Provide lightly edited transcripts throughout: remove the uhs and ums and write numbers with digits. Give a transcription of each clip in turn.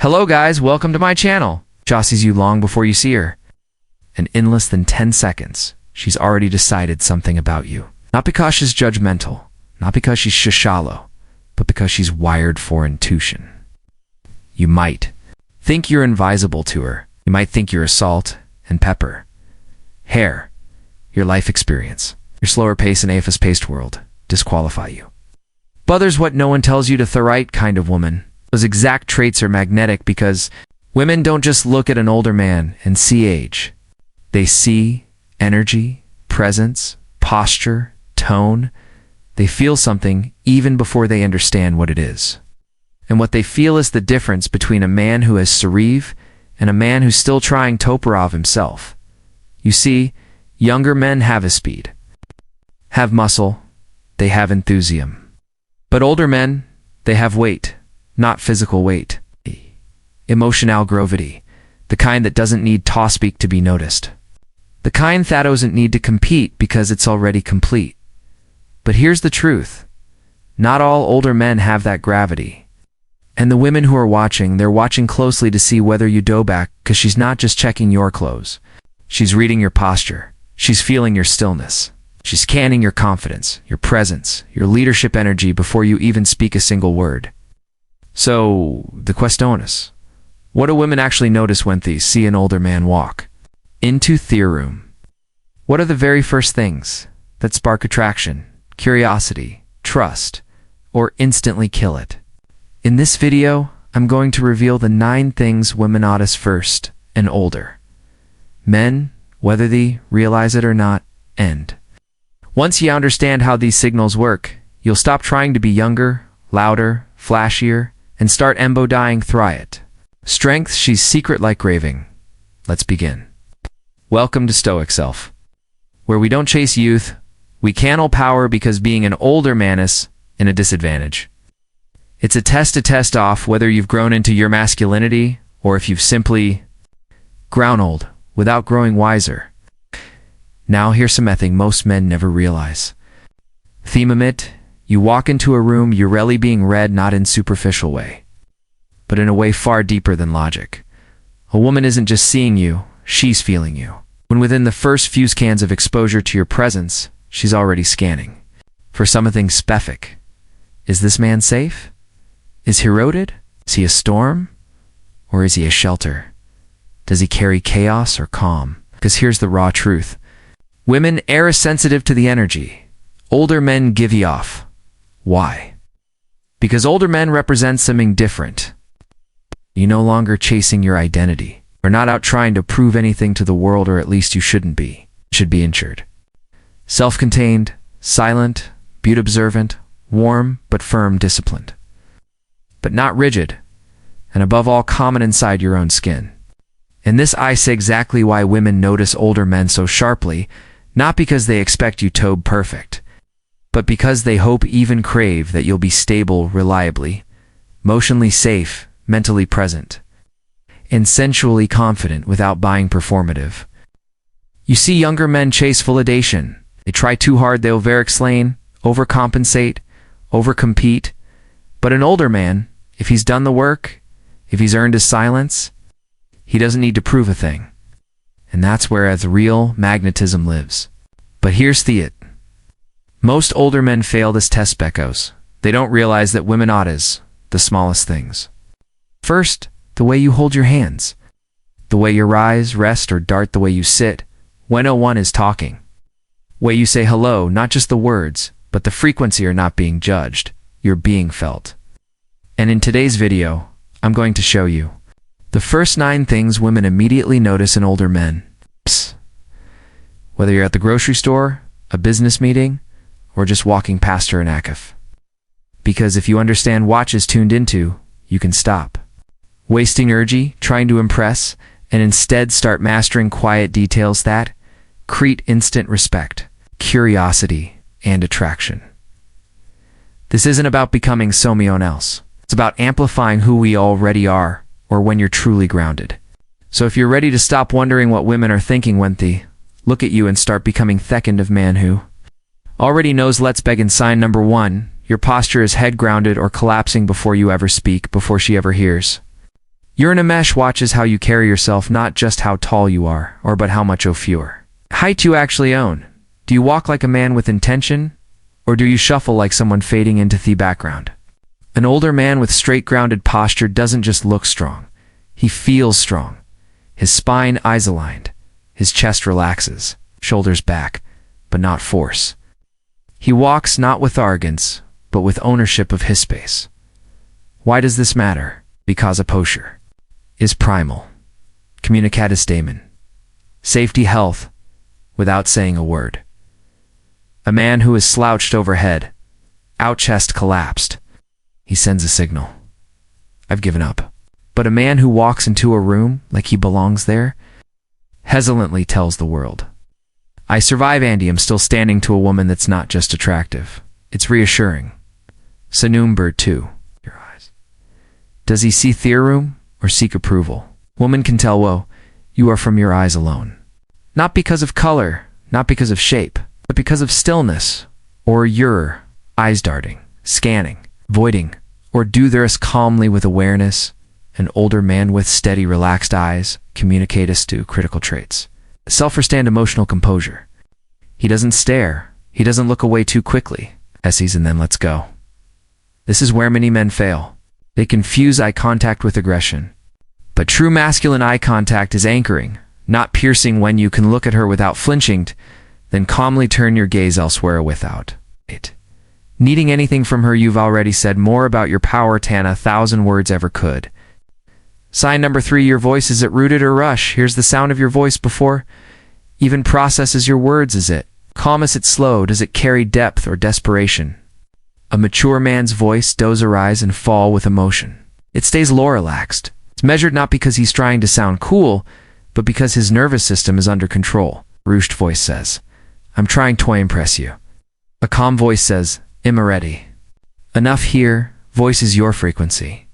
Hello guys, welcome to my channel. Joss sees you long before you see her. And in less than 10 seconds, she's already decided something about you. Not because she's judgmental, not because she's shallow, but because she's wired for intuition. You might think you're invisible to her. You might think you're a salt and pepper. Hair, your life experience, your slower pace and AFS-paced world disqualify you. But there's what no one tells you to the right kind of woman. Those exact traits are magnetic because women don't just look at an older man and see age. They see energy, presence, posture, tone. They feel something even before they understand what it is. And what they feel is the difference between a man who has Sariv and a man who's still trying Toporov himself. You see, younger men have a speed, have muscle, they have enthusiasm. But older men, they have weight. Not physical weight. Emotional gravity. The kind that doesn't need to-speak to be noticed. The kind that doesn't need to compete because it's already complete. But here's the truth. Not all older men have that gravity. And the women who are watching, they're watching closely to see whether you do back, because she's not just checking your clothes. She's reading your posture. She's feeling your stillness. She's scanning your confidence, your presence, your leadership energy before you even speak a single word. So, the questiones. What do women actually notice when they see an older man walk into their room? What are the very first things that spark attraction, curiosity, trust, or instantly kill it? In this video, I'm going to reveal the 9 things women notice first and older. Men, whether they realize it or not, end. Once you understand how these signals work, you'll stop trying to be younger, louder, flashier, and start embodying through it. Strength, she's secret like craving. Let's begin. Welcome to Stoic Self, where we don't chase youth, we channel power because being an older man is in a disadvantage. It's a test to test off whether you've grown into your masculinity or if you've simply grown old without growing wiser. Now here's something most men never realize. Theme of it. You walk into a room, you're really being read not in superficial way, but in a way far deeper than logic. A woman isn't just seeing you, she's feeling you. When within the first few scans of exposure to your presence, she's already scanning for something specific. Is this man safe? Is he eroded? Is he a storm? Or is he a shelter? Does he carry chaos or calm? Because here's the raw truth. Women are sensitive to the energy. Older men give you off. Why? Because older men represent something different. You're no longer chasing your identity. You're not out trying to prove anything to the world, or at least you shouldn't be. Should be insured. Self-contained, silent, beauty observant, warm but firm, disciplined. But not rigid, and above all common inside your own skin. And this I say exactly why women notice older men so sharply, not because they expect you to be perfect, but because they hope, even crave, that you'll be stable, reliably, emotionally safe, mentally present, and sensually confident without being performative. You see younger men chase validation. They try too hard, they over-explain, overcompensate, overcompete. But an older man, if he's done the work, if he's earned his silence, he doesn't need to prove a thing. And that's where the real magnetism lives. But here's the it. Most older men fail this test because they don't realize that women notice the smallest things. First, the way you hold your hands. The way you rise, rest, or dart, the way you sit when no one is talking. Way you say hello, not just the words, but the frequency are not being judged. You're being felt. And in today's video, I'm going to show you the first 9 things women immediately notice in older men. Psst. Whether you're at the grocery store, a business meeting, or just walking past her in AKF. Because if you understand what is tuned into, you can stop wasting energy trying to impress and instead start mastering quiet details that create instant respect, curiosity, and attraction. This isn't about becoming someone else. It's about amplifying who we already are, or when you're truly grounded. So if you're ready to stop wondering what women are thinking when they look at you and start becoming the kind of man who already knows, let's begin. Sign number 1. Your posture is head grounded or collapsing before you ever speak, before she ever hears. Uranemesh watches how you carry yourself, not just how tall you are, or but how much fewer height you actually own. Do you walk like a man with intention, or do you shuffle like someone fading into the background? An older man with straight, grounded posture doesn't just look strong. He feels strong. His spine eyes aligned. His chest relaxes, shoulders back, but not force. He walks not with arrogance, but with ownership of his space. Why does this matter? Because a posture is primal. Communicatis daemon. Safety health, without saying a word. A man who is slouched overhead, out chest collapsed. He sends a signal. I've given up. But a man who walks into a room like he belongs there, hesitantly tells the world, I survive, Andy. I'm still standing to a woman that's not just attractive. It's reassuring. Sanum bird 2. Your eyes. Does he see theorum or seek approval? Woman can tell, whoa, you are from your eyes alone. Not because of color, not because of shape, but because of stillness, or your eyes darting, scanning, voiding, or do this calmly with awareness. An older man with steady, relaxed eyes, communicatus to critical traits. Self-restrained emotional composure. He doesn't stare. He doesn't look away too quickly. Essays and then lets go. This is where many men fail. They confuse eye contact with aggression. But true masculine eye contact is anchoring, not piercing. When you can look at her without flinching, then calmly turn your gaze elsewhere without it needing anything from her. You've already said more about your power than 1,000 words ever could. Sign number 3, your voice. Is it rooted or rush? Here's the sound of your voice before even processes your words. Is it calm? Is it slow? Does it carry depth or desperation? A mature man's voice does arise and fall with emotion. It stays low, relaxed. It's measured not because he's trying to sound cool, but because his nervous system is under control. Rouged voice says, I'm trying to impress you. A calm voice says, I'm ready. Enough here. Voice is your frequency.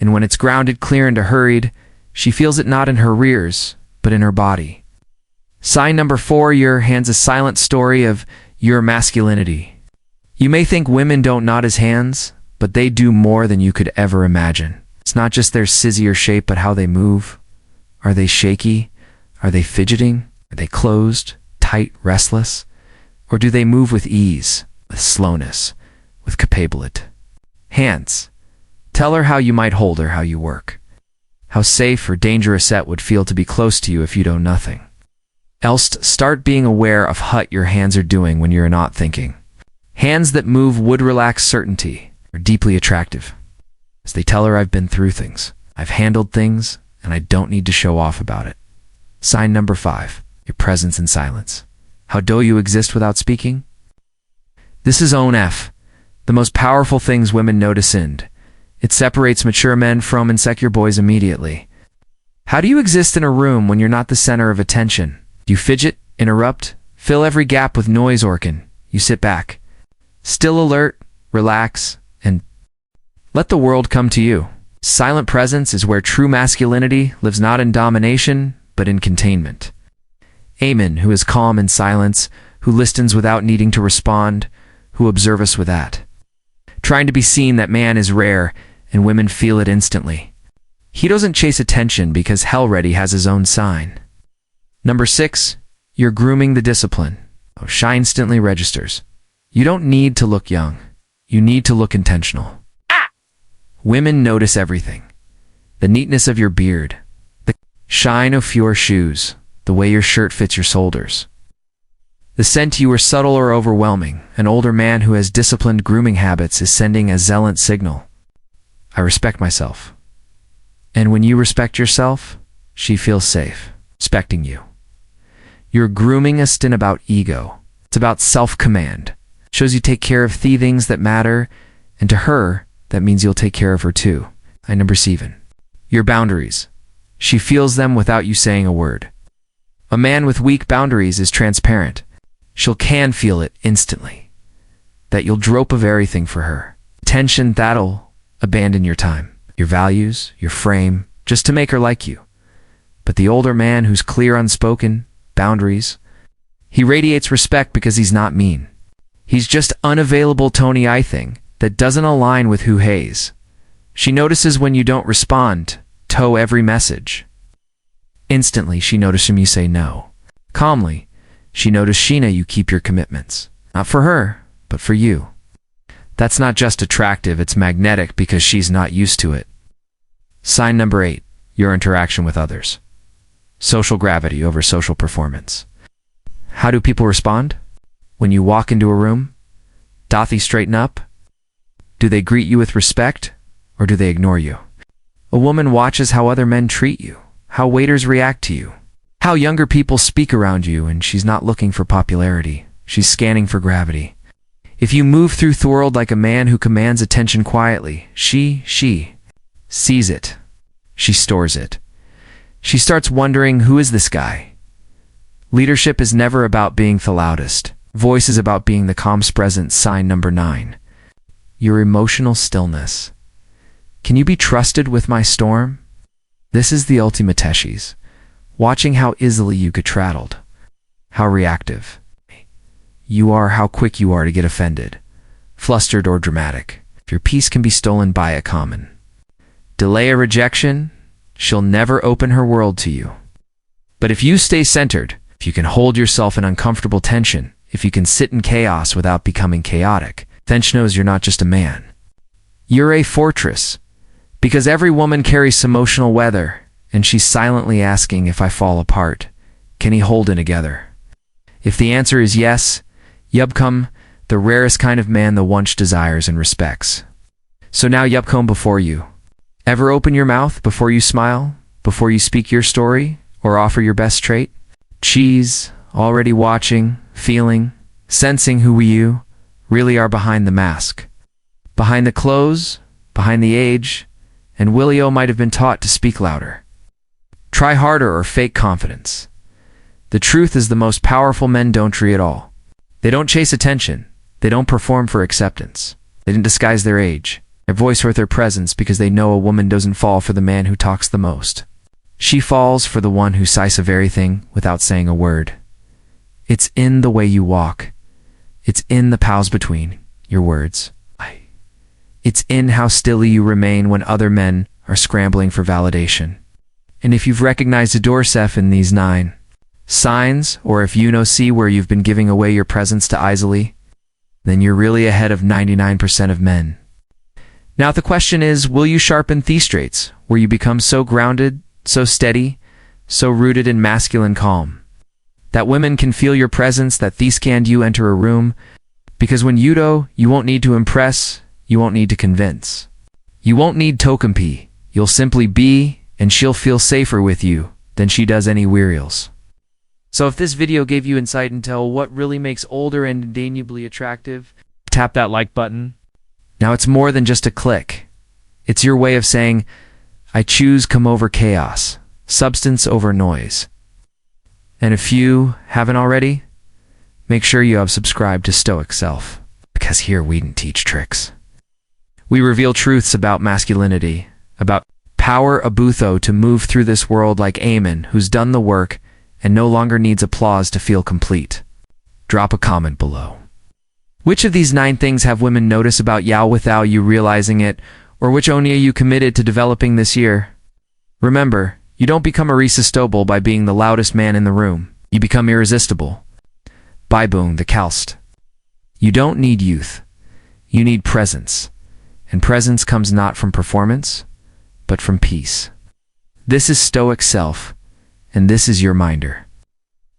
And when it's grounded, clear, and hurried, she feels it not in her ears, but in her body. Sign number 4, your hands. A silent story of your masculinity. You may think women don't nod as hands, but they do more than you could ever imagine. It's not just their sizzy or shape, but how they move. Are they shaky? Are they fidgeting? Are they closed, tight, restless? Or do they move with ease, with slowness, with capability? Hands. Tell her how you might hold her, how you work. How safe or dangerous it would feel to be close to you if you do nothing. Else start being aware of what your hands are doing when you're not thinking. Hands that move would relax certainty, are deeply attractive. As they tell her, I've been through things. I've handled things, and I don't need to show off about it. Sign number 5, your presence in silence. How do you exist without speaking? This is own F. The most powerful things women notice in. It separates mature men from insecure boys immediately. How do you exist in a room when you're not the center of attention? Do you fidget, interrupt, fill every gap with noise, or can you sit back, still alert, relax, and let the world come to you? Silent presence is where true masculinity lives, not in domination, but in containment. Amen, who is calm in silence, who listens without needing to respond, who observes with that. Trying to be seen, that man is rare, and women feel it instantly. He doesn't chase attention because hell ready has his own sign. Number 6, you're grooming the discipline. Shy instantly registers. You don't need to look young. You need to look intentional. Women notice everything. The neatness of your beard, the shine of your shoes, the way your shirt fits your shoulders. The scent you are subtle or overwhelming. An older man who has disciplined grooming habits is sending a zealot signal. I respect myself. And when you respect yourself, she feels safe, respecting you. Your grooming isn't about ego. It's about self-command. It shows you take care of the things that matter, and to her, that means you'll take care of her too. Number 7. Your boundaries. She feels them without you saying a word. A man with weak boundaries is transparent. Can feel it instantly. That you'll drop of everything for her. Tension that'll abandon your time, your values, your frame, just to make her like you. But the older man who's clear, unspoken, boundaries, he radiates respect because he's not mean. He's just unavailable Tony I thing that doesn't align with who Hayes. She notices when you don't respond tow every message. Instantly, she noticed him you say no. Calmly, she noticed Sheena you keep your commitments. Not for her, but for you. That's not just attractive, it's magnetic because she's not used to it. Sign number 8, your interaction with others. Social gravity over social performance. How do people respond? When you walk into a room, doth he straighten up? Do they greet you with respect, or do they ignore you? A woman watches how other men treat you, how waiters react to you, how younger people speak around you, and she's not looking for popularity. She's scanning for gravity. If you move through the world like a man who commands attention quietly, she sees it. She stores it. She starts wondering, who is this guy? Leadership is never about being the loudest. Voice is about being the calm present. Sign number 9. Your emotional stillness. Can you be trusted with my storm? This is the ultimate teshes. Watching how easily you get rattled. How reactive you are, how quick you are to get offended, flustered or dramatic. If your peace can be stolen by a common delay or rejection, she'll never open her world to you. But if you stay centered, if you can hold yourself in uncomfortable tension, if you can sit in chaos without becoming chaotic, then she knows you're not just a man. You're a fortress. Because every woman carries emotional weather, and she's silently asking, if I fall apart, can he hold it together? If the answer is yes, you've come the rarest kind of man the once desires and respects. So now you've come before you. Ever open your mouth before you smile, before you speak your story, or offer your best trait? She's already watching, feeling, sensing who you really are behind the mask. Behind the clothes, behind the age, and Willie-O might have been taught to speak louder. Try harder or fake confidence. The truth is the most powerful men don't tree at all. They don't chase attention. They don't perform for acceptance. They didn't disguise their age, their voice or their presence because they know a woman doesn't fall for the man who talks the most. She falls for the one who says a very thing without saying a word. It's in the way you walk. It's in the pause between your words. It's in how still you remain when other men are scrambling for validation. And if you've recognized a Dorsef in these 9 signs, or if you see where you've been giving away your presence to easily, then you're really ahead of 99% of men. Now the question is, will you sharpen these traits, where you become so grounded, so steady, so rooted in masculine calm, that women can feel your presence, that these can you enter a room, because when you won't need to impress, you won't need to convince. You won't need to compete. You'll simply be, and she'll feel safer with you than she does any weirils. So if this video gave you insight into what really makes older and undeniably attractive, tap that like button. Now it's more than just a click. It's your way of saying, I choose come over chaos, substance over noise. And if you haven't already, make sure you have subscribed to Stoic Self, because here we didn't teach tricks. We reveal truths about masculinity, about power abutho to move through this world like Amen, who's done the work and no longer needs applause to feel complete. Drop a comment below. Which of these 9 things have women noticed about you without you realizing it, or which only are you committed to developing this year? Remember, you don't become irresistible by being the loudest man in the room. You become irresistible by being the calced. You don't need youth. You need presence. And presence comes not from performance, but from peace. This is Stoic Self, and this is your minder.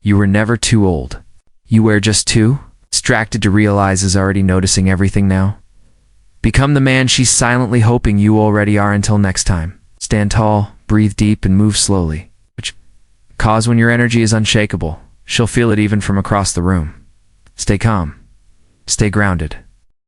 You were never too old. You were just too distracted to realize is already noticing everything now. Become the man she's silently hoping you already are. Until next time, stand tall, breathe deep, and move slowly. Cause when your energy is unshakable, she'll feel it even from across the room. Stay calm. Stay grounded.